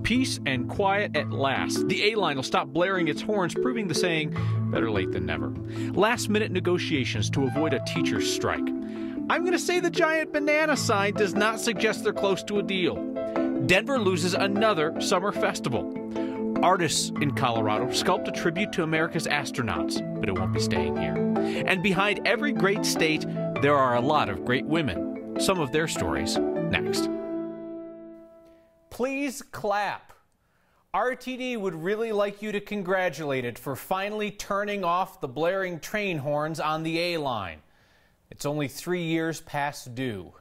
Peace and quiet at last. The A-Line will stop blaring its horns, proving the saying, better late than never. Last-minute negotiations to avoid a teacher's strike. I'm going to say the giant banana sign does not suggest they're close to a deal. Denver loses another summer festival. Artists in Colorado sculpt a tribute to America's astronauts, but it won't be staying here. And behind every great state, there are a lot of great women. Some of their stories next. Please clap. RTD would really like you to congratulate it for finally turning off the blaring train horns on the A-Line. It's only 3 years past due.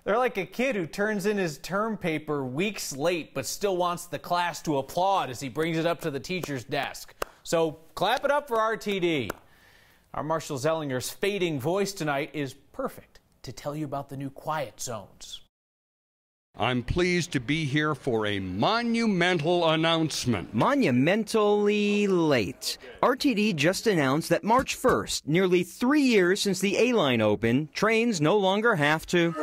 They're like a kid who turns in his term paper weeks late but still wants the class to applaud as he brings it up to the teacher's desk. So clap it up for RTD. Our Marshall Zellinger's fading voice tonight is perfect to tell you about the new quiet zones. I'm pleased to be here for a monumental announcement. Monumentally late. RTD just announced that March 1st, nearly 3 years since the A-Line opened, trains no longer have to.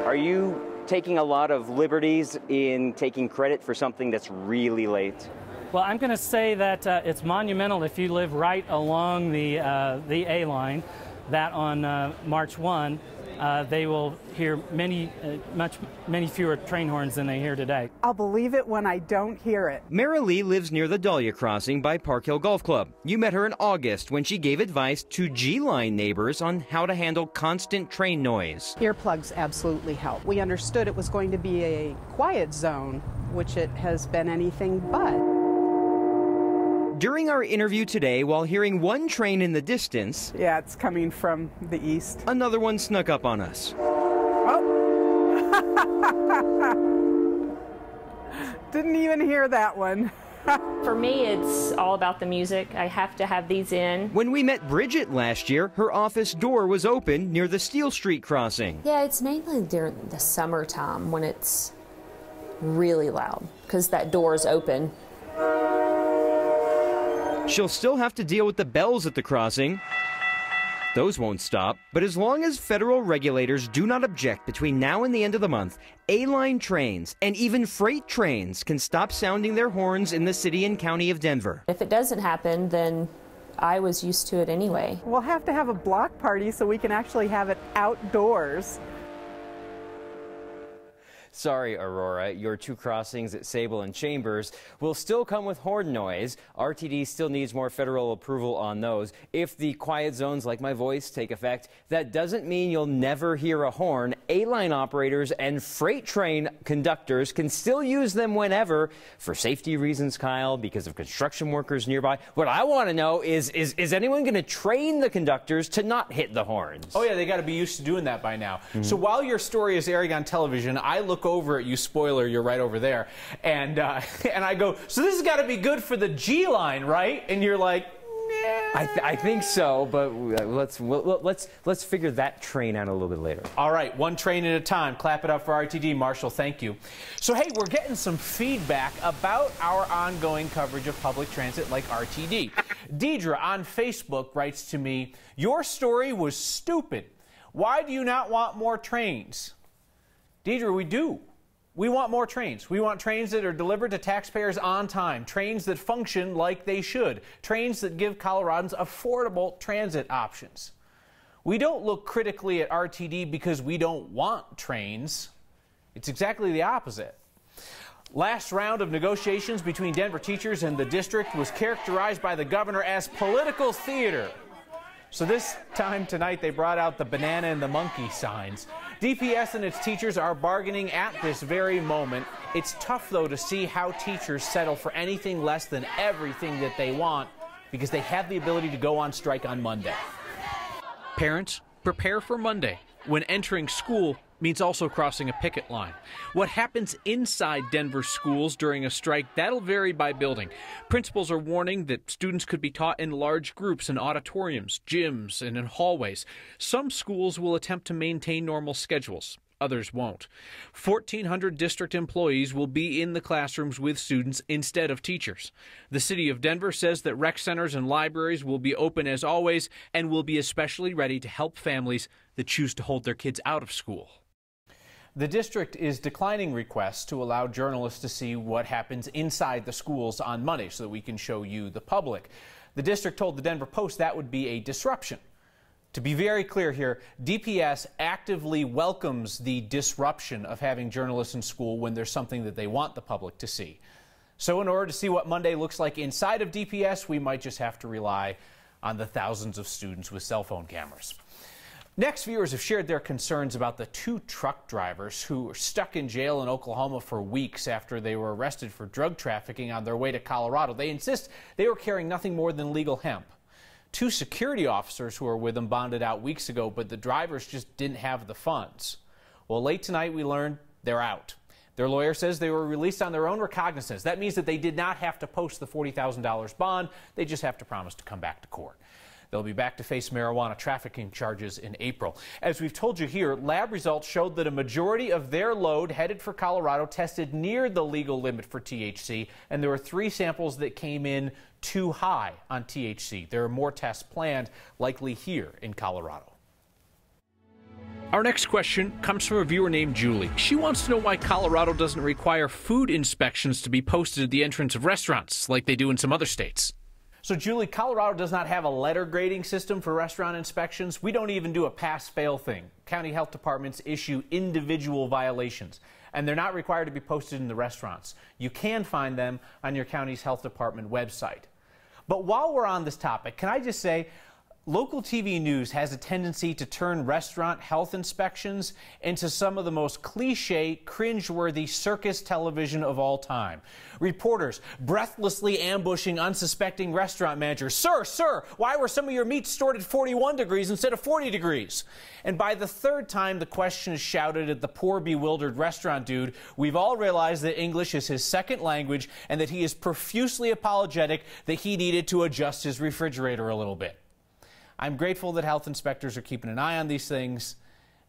Are you taking a lot of liberties in taking credit for something that's really late? Well, I'm going to say that it's monumental if you live right along the A-Line, that on March 1, they will hear many fewer train horns than they hear today. I'll believe it when I don't hear it. Mara Lee lives near the Dahlia Crossing by Park Hill Golf Club. You met her in August when she gave advice to G-Line neighbors on how to handle constant train noise. Earplugs absolutely help. We understood it was going to be a quiet zone, which it has been anything but. During our interview today, while hearing one train in the distance, yeah, it's coming from the east, another one snuck up on us. Oh. Didn't even hear that one. For me, it's all about the music. I have to have these in. When we met Bridget last year, her office door was open near the Steel Street crossing. Yeah, it's mainly during the summertime when it's really loud, because that door is open. She'll still have to deal with the bells at the crossing. Those won't stop. But as long as federal regulators do not object between now and the end of the month, A-Line trains and even freight trains can stop sounding their horns in the city and county of Denver. If it doesn't happen, then I was used to it anyway. We'll have to have a block party so we can actually have it outdoors. Sorry, Aurora, your two crossings at Sable and Chambers will still come with horn noise. RTD still needs more federal approval on those. If the quiet zones like my voice take effect, that doesn't mean you'll never hear a horn. A-Line operators and freight train conductors can still use them whenever, for safety reasons, Kyle, because of construction workers nearby. What I want to know is anyone going to train the conductors to not hit the horns? Oh yeah, they got to be used to doing that by now. So while your story is airing on television, I look over at you, spoiler, you're right over there, and I go, so this has got to be good for the G-Line, right? And you're like, nah. I think so, but let's figure that train out a little bit later. All right, one train at a time. Clap it up for RTD, Marshall. Thank you. So hey, we're getting some feedback about our ongoing coverage of public transit like RTD. Deidre on Facebook writes to me, your story was stupid. Why do you not want more trains? Deidre, we do. We want more trains. We want trains that are delivered to taxpayers on time, trains that function like they should, trains that give Coloradans affordable transit options. We don't look critically at RTD because we don't want trains. It's exactly the opposite. Last round of negotiations between Denver teachers and the district was characterized by the governor as political theater. So this time tonight they brought out the banana and the monkey signs. DPS and its teachers are bargaining at this very moment. It's tough though to see how teachers settle for anything less than everything that they want because they have the ability to go on strike on Monday. Parents, prepare for Monday, when entering school means also crossing a picket line. What happens inside Denver schools during a strike, that'll vary by building. Principals are warning that students could be taught in large groups in auditoriums, gyms, and in hallways. Some schools will attempt to maintain normal schedules. Others won't. 1,400 district employees will be in the classrooms with students instead of teachers. The city of Denver says that rec centers and libraries will be open as always and will be especially ready to help families that choose to hold their kids out of school. The district is declining requests to allow journalists to see what happens inside the schools on Monday so that we can show you, the public. The district told the Denver Post that would be a disruption. To be very clear here, DPS actively welcomes the disruption of having journalists in school when there's something that they want the public to see. So in order to see what Monday looks like inside of DPS, we might just have to rely on the thousands of students with cell phone cameras. Next, viewers have shared their concerns about the 2 truck drivers who were stuck in jail in Oklahoma for weeks after they were arrested for drug trafficking on their way to Colorado. They insist they were carrying nothing more than legal hemp. 2 security officers who were with them bonded out weeks ago, but the drivers just didn't have the funds. Well, late tonight we learned they're out. Their lawyer says they were released on their own recognizance. That means that they did not have to post the $40,000 bond. They just have to promise to come back to court. They'll be back to face marijuana trafficking charges in April. As we've told you here, lab results showed that a majority of their load headed for Colorado tested near the legal limit for THC, and there were 3 samples that came in too high on THC. There are more tests planned, likely here in Colorado. Our next question comes from a viewer named Julie. She wants to know why Colorado doesn't require food inspections to be posted at the entrance of restaurants like they do in some other states. So, Julie, Colorado does not have a letter grading system for restaurant inspections. We don't even do a pass-fail thing. County health departments issue individual violations, and they're not required to be posted in the restaurants. You can find them on your county's health department website. But while we're on this topic, can I just say, local TV news has a tendency to turn restaurant health inspections into some of the most cliche, cringeworthy circus television of all time. Reporters breathlessly ambushing unsuspecting restaurant managers. Sir, why were some of your meats stored at 41 degrees instead of 40 degrees? And by the 3rd time the question is shouted at the poor, bewildered restaurant dude, we've all realized that English is his second language and that he is profusely apologetic that he needed to adjust his refrigerator a little bit. I'm grateful that health inspectors are keeping an eye on these things,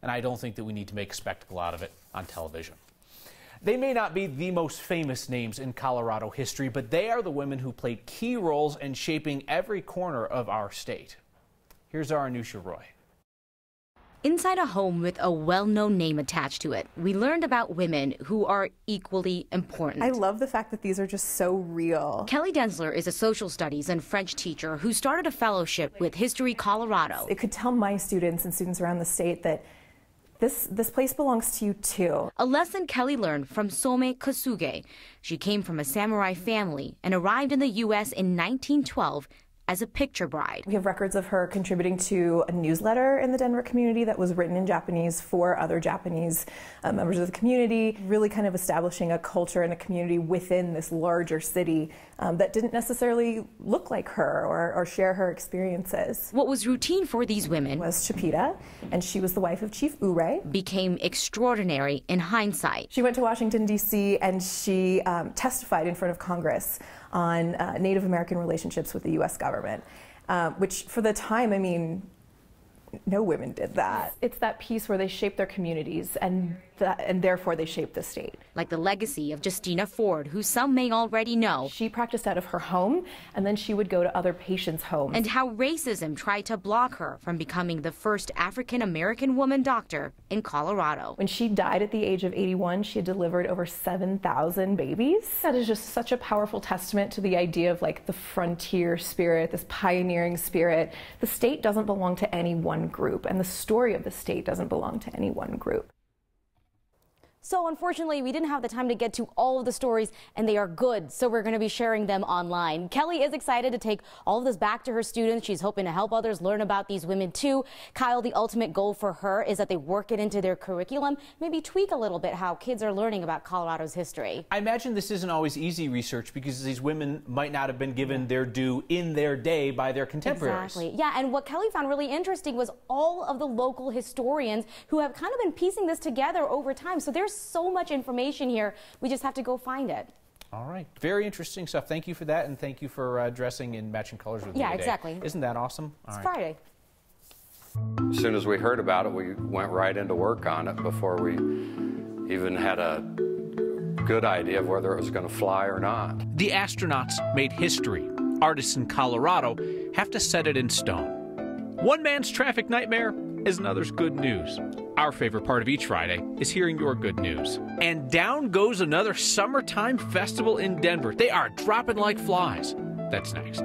and I don't think that we need to make a spectacle out of it on television. They may not be the most famous names in Colorado history, but they are the women who played key roles in shaping every corner of our state. Here's our Anusha Roy. Inside a home with a well-known name attached to it, we learned about women who are equally important. I love the fact that these are just so real. Kelly Densler is a social studies and French teacher who started a fellowship with History Colorado. It could tell my students and students around the state that this place belongs to you too. A lesson Kelly learned from Some Kosuge. She came from a samurai family and arrived in the U.S. in 1912 as a picture bride. We have records of her contributing to a newsletter in the Denver community that was written in Japanese for other Japanese members of the community, really kind of establishing a culture and a community within this larger city that didn't necessarily look like her or share her experiences. What was routine for these women was Chipita, and she was the wife of Chief Ure. Became extraordinary in hindsight. She went to Washington, D.C., and she testified in front of Congress on Native American relationships with the U.S. government, which for the time, I mean, no women did that. It's that piece where they shape their communities and therefore they shape the state. Like the legacy of Justina Ford, who some may already know. She practiced out of her home, and then she would go to other patients' homes. And how racism tried to block her from becoming the first African-American woman doctor in Colorado. When she died at the age of 81, she had delivered over 7,000 babies. That is just such a powerful testament to the idea of like the frontier spirit, this pioneering spirit. The state doesn't belong to any one group, and the story of the state doesn't belong to any one group. So unfortunately, we didn't have the time to get to all of the stories, and they are good, so we're going to be sharing them online. Kelly is excited to take all of this back to her students. She's hoping to help others learn about these women too. Kyle, the ultimate goal for her is that they work it into their curriculum, maybe tweak a little bit how kids are learning about Colorado's history. I imagine this isn't always easy research because these women might not have been given their due in their day by their contemporaries. Exactly. Yeah, and what Kelly found really interesting was all of the local historians who have kind of been piecing this together over time. So there's so much information here. We just have to go find it. All right. Very interesting stuff. Thank you for that, and thank you for dressing in matching colors with me today. Yeah, exactly. Isn't that awesome? It's Friday. As soon as we heard about it, we went right into work on it before we even had a good idea of whether it was going to fly or not. The astronauts made history. Artists in Colorado have to set it in stone. One man's traffic nightmare is another's good news. Our favorite part of each Friday is hearing your good news. And down goes another summertime festival in Denver. They are dropping like flies. That's next.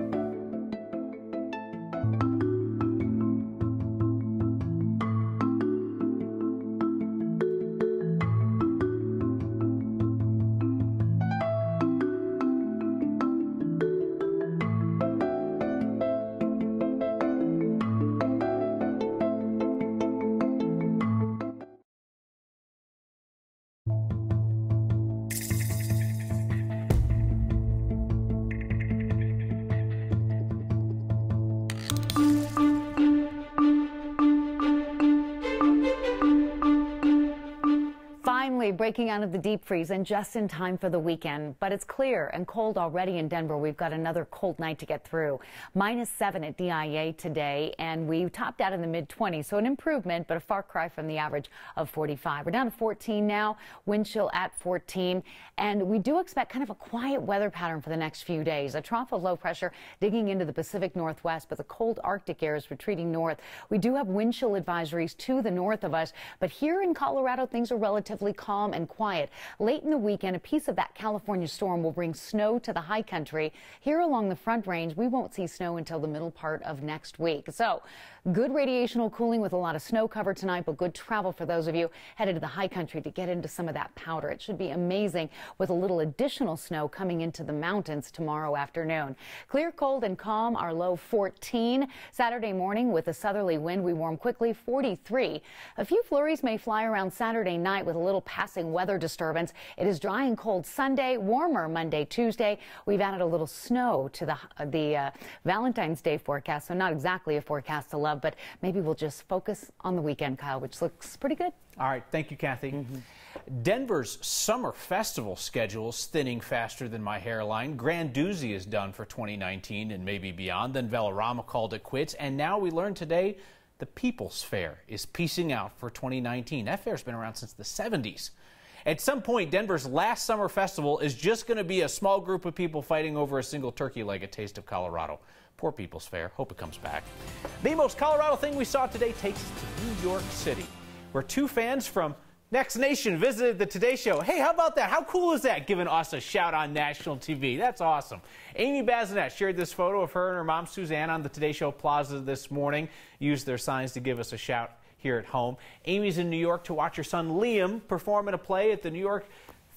Breaking out of the deep freeze and just in time for the weekend. But it's clear and cold already in Denver. We've got another cold night to get through. -7 at DIA today, and we topped out in the mid-20s, so an improvement, but a far cry from the average of 45. We're down to 14 now, wind chill at 14, and we do expect kind of a quiet weather pattern for the next few days. A trough of low pressure digging into the Pacific Northwest, but the cold Arctic air is retreating north. We do have wind chill advisories to the north of us, but here in Colorado, things are relatively calm and quiet. Late in the weekend, a piece of that California storm will bring snow to the high country. Here along the Front Range, we won't see snow until the middle part of next week. So good radiational cooling with a lot of snow cover tonight, but good travel for those of you headed to the high country to get into some of that powder. It should be amazing with a little additional snow coming into the mountains tomorrow afternoon. Clear, cold, and calm. Our low 14. Saturday morning with a southerly wind, we warm quickly, 43. A few flurries may fly around Saturday night with a little passing weather disturbance. It is dry and cold Sunday, warmer Monday, Tuesday. We've added a little snow to the Valentine's Day forecast, so not exactly a forecast to love, but maybe we'll just focus on the weekend, Kyle, which looks pretty good. All right, thank you, Kathy. Denver's summer festival schedule is thinning faster than my hairline. Grandoozy is done for 2019 and maybe beyond. Then Velarama called it quits, and now we learned today the People's Fair is piecing out for 2019. That fair's been around since the 70s. At some point, Denver's last summer festival is just going to be a small group of people fighting over a single turkey leg at Taste of Colorado. Poor People's Fair. Hope it comes back. The most Colorado thing we saw today takes us to New York City, where two fans from Next Nation visited the Today Show. Hey, how about that? How cool is that, giving us a shout on national TV? That's awesome. Amy Bazinet shared this photo of her and her mom, Suzanne, on the Today Show Plaza this morning. Used their signs to give us a shout here at home. Amy's in New York to watch her son Liam perform in a play at the New York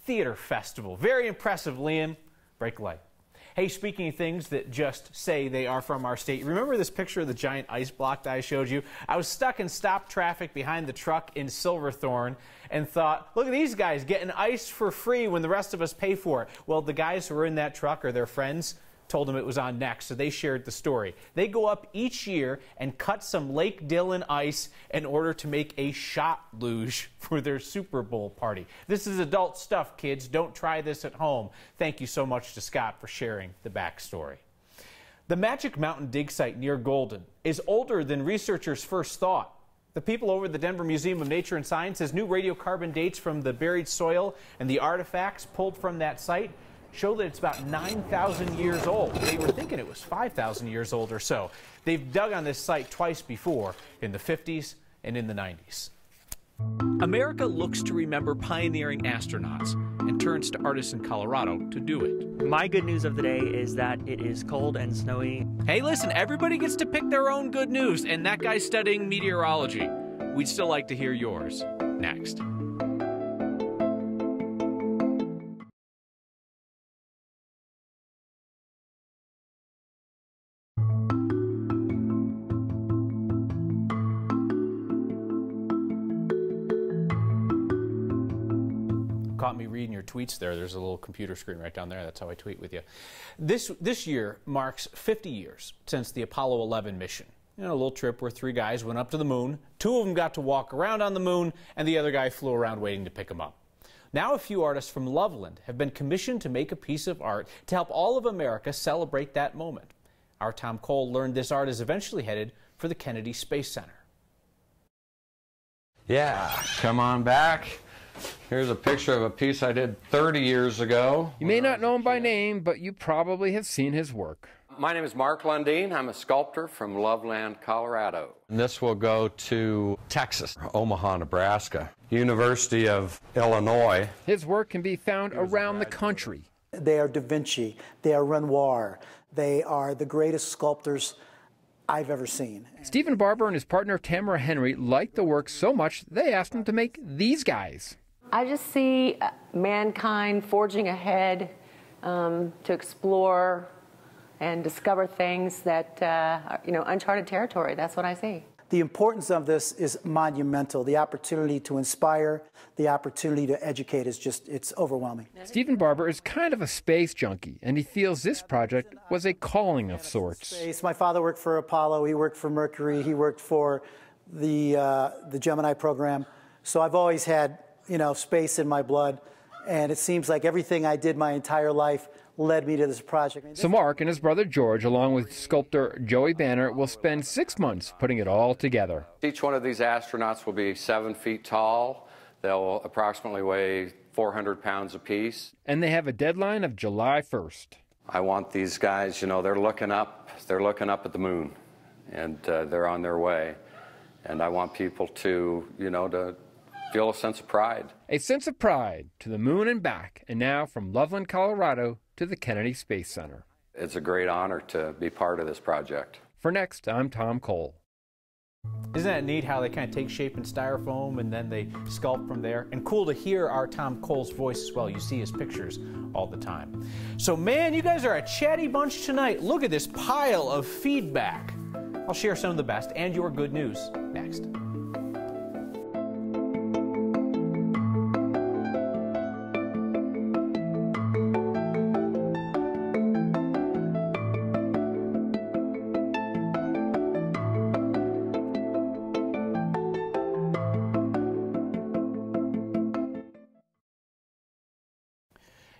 Theater Festival. Very impressive, Liam. Break light. Hey, speaking of things that just say they are from our state, remember this picture of the giant ice block that I showed you? I was stuck in stop traffic behind the truck in Silverthorne and thought, look at these guys getting ice for free when the rest of us pay for it. Well, the guys who were in that truck or their friends told them it was on next, so they shared the story. They go up each year and cut some Lake Dillon ice in order to make a shot luge for their Super Bowl party. This is adult stuff, kids. Don't try this at home. Thank you so much to Scott for sharing the backstory. The Magic Mountain dig site near Golden is older than researchers first thought. The people over at the Denver Museum of Nature and Science says new radiocarbon dates from the buried soil and the artifacts pulled from that site show that it's about 9,000 years old. They were thinking it was 5,000 years old or so. They've dug on this site twice before, in the 50s and in the 90s. America looks to remember pioneering astronauts and turns to artists in Colorado to do it. My good news of the day is that it is cold and snowy. Hey, listen, everybody gets to pick their own good news, and that guy's studying meteorology. We'd still like to hear yours. Next. Caught me reading your tweets there. There's a little computer screen right down there. That's how I tweet with you. This year marks 50 years since the Apollo 11 mission. You know, a little trip where 3 guys went up to the moon. 2 of them got to walk around on the moon, and the other guy flew around waiting to pick them up. Now a few artists from Loveland have been commissioned to make a piece of art to help all of America celebrate that moment. Our Tom Cole learned this art is eventually headed for the Kennedy Space Center. Yeah, come on back. Here's a picture of a piece I did 30 years ago. You may not know him by name, but you probably have seen his work. My name is Mark Lundeen. I'm a sculptor from Loveland, Colorado. And this will go to Texas, Omaha, Nebraska, University of Illinois. His work can be found around the country. They are Da Vinci, they are Renoir, they are the greatest sculptors I've ever seen. Stephen Barber and his partner Tamara Henry liked the work so much they asked him to make these guys. I just see mankind forging ahead to explore and discover things that are, uncharted territory. That's what I see. The importance of this is monumental. The opportunity to inspire, the opportunity to educate is just, it's overwhelming. Stephen Barber is kind of a space junkie, and he feels this project was a calling of sorts. Space. My father worked for Apollo, he worked for Mercury, he worked for the Gemini program. So I've always had, space in my blood, and it seems like everything I did my entire life led me to this project. So Mark and his brother George, along with sculptor Joey Banner, will spend 6 months putting it all together. Each one of these astronauts will be 7 feet tall. They'll approximately weigh 400 pounds apiece. And they have a deadline of July 1st. I want these guys, they're looking up at the moon, and they're on their way. And I want people to, to feel a sense of pride. A sense of pride to the moon and back, and now from Loveland, Colorado to the Kennedy Space Center. It's a great honor to be part of this project. For Next, I'm Tom Cole. Isn't that neat how they kind of take shape in styrofoam and then they sculpt from there? And cool to hear our Tom Cole's voice as well. You see his pictures all the time. So man, you guys are a chatty bunch tonight. Look at this pile of feedback. I'll share some of the best and your good news next.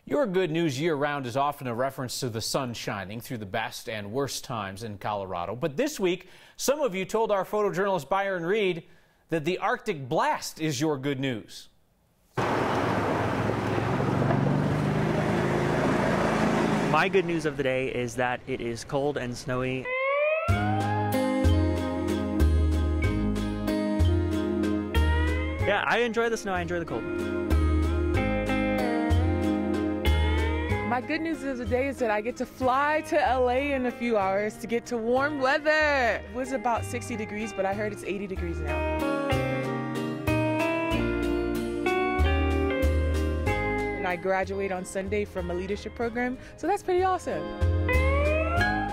Your good news year-round is often a reference to the sun shining through the best and worst times in Colorado. But this week, some of you told our photojournalist Byron Reed that the Arctic blast is your good news. My good news of the day is that it is cold and snowy. Yeah, I enjoy the snow, I enjoy the cold. My good news of the day is that I get to fly to LA in a few hours to get to warm weather. It was about 60 degrees, but I heard it's 80 degrees now. And I graduate on Sunday from a leadership program, so that's pretty awesome.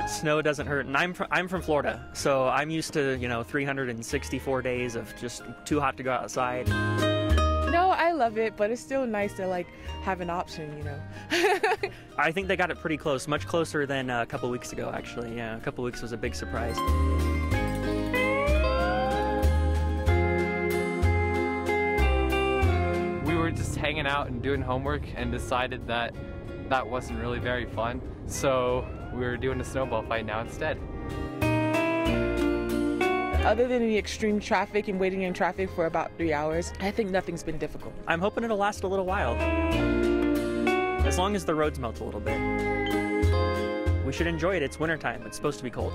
Snow doesn't hurt, and I'm from Florida, so I'm used to, 364 days of just too hot to go outside. No, I love it, but it's still nice to have an option, I think they got it pretty close, much closer than a couple weeks ago, actually. Yeah, a couple weeks was a big surprise. We were just hanging out and doing homework and decided that that wasn't really very fun, so we were doing a snowball fight now instead. Other than the extreme traffic and waiting in traffic for about 3 hours, I think nothing's been difficult. I'm hoping it'll last a little while. As long as the roads melt a little bit. We should enjoy it. It's wintertime. It's supposed to be cold.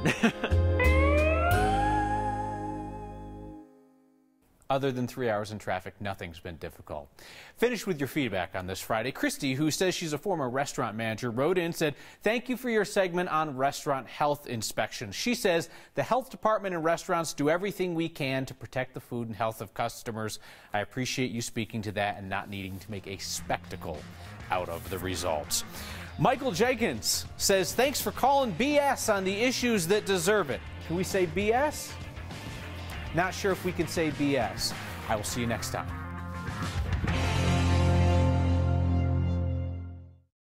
Other than 3 hours in traffic, nothing's been difficult. Finish with your feedback on this Friday. Christy, who says she's a former restaurant manager, wrote in and said, "Thank you for your segment on restaurant health inspections." She says, "The health department and restaurants do everything we can to protect the food and health of customers. I appreciate you speaking to that and not needing to make a spectacle out of the results." Michael Jenkins says, "Thanks for calling BS on the issues that deserve it." Can we say BS? Not sure if we can say BS. I will see you next time.